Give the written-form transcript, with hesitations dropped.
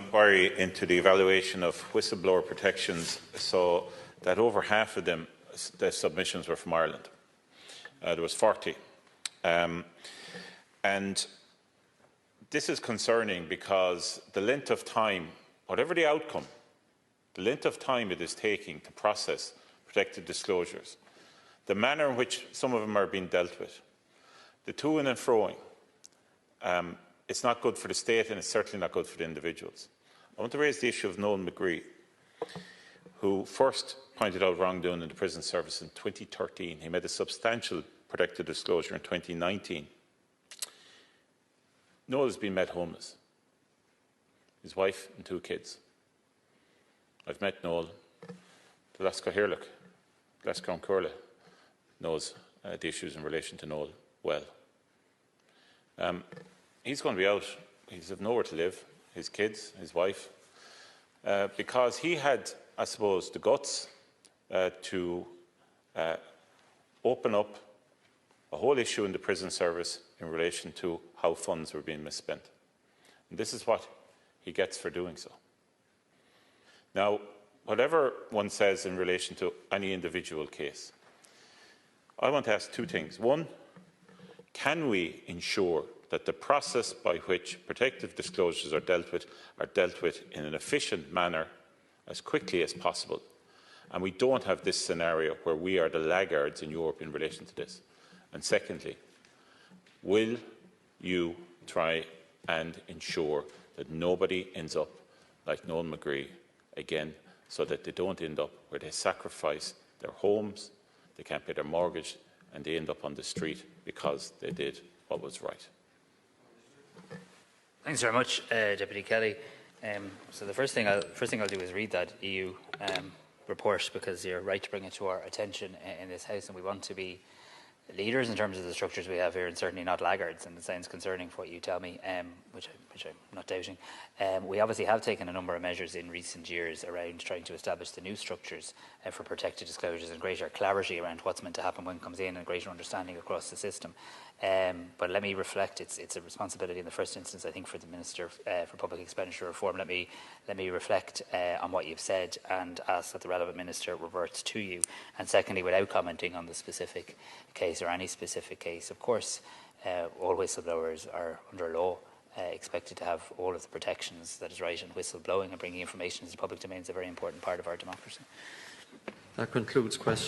inquiry into the evaluation of whistleblower protections saw that over half of them, the submissions were from Ireland. There was 40. And this is concerning because the length of time, whatever the outcome, the length of time it is taking to process protected disclosures, the manner in which some of them are being dealt with, the to and froing, it's not good for the state and it's certainly not good for the individuals. I want to raise the issue of Noel McGree, who first pointed out wrongdoing in the prison service in 2013. He made a substantial protected disclosure in 2019. Noel has been made homeless. His wife and 2 kids. I've met Noel. The Lasco Hirlock, Lasco and Curla knows the issues in relation to Noel well. He's going to be out. He's have nowhere to live, his kids, his wife, because he had, I suppose, the guts to open up a whole issue in the prison service in relation to how funds were being misspent. And this is what he gets for doing so. Now, whatever one says in relation to any individual case, I want to ask 2 things. One, can we ensure that the process by which protective disclosures are dealt with in an efficient manner as quickly as possible, and we don't have this scenario where we are the laggards in Europe in relation to this? And secondly, will you try and ensure that nobody ends up like Noel McGree again, so that they don't end up where they sacrifice their homes, they can't pay their mortgage, and they end up on the street because they did what was right? Thanks very much, Deputy Kelly. So the first thing I'll do is read that EU report, because you're right to bring it to our attention in this House, and we want to be leaders in terms of the structures we have here, and certainly not laggards. And it sounds concerning for what you tell me, which I'm not doubting. We obviously have taken a number of measures in recent years around trying to establish the new structures for protected disclosures and greater clarity around what's meant to happen when it comes in, and greater understanding across the system. But let me reflect. It's a responsibility in the first instance, I think, for the Minister for Public Expenditure Reform. Let me reflect on what you've said and ask that the relevant minister reverts to you. And secondly, without commenting on the specific case or any specific case, of course, all whistleblowers are under law expected to have all of the protections that is right, and whistleblowing and bringing information into the public domain is a very important part of our democracy. That concludes questions.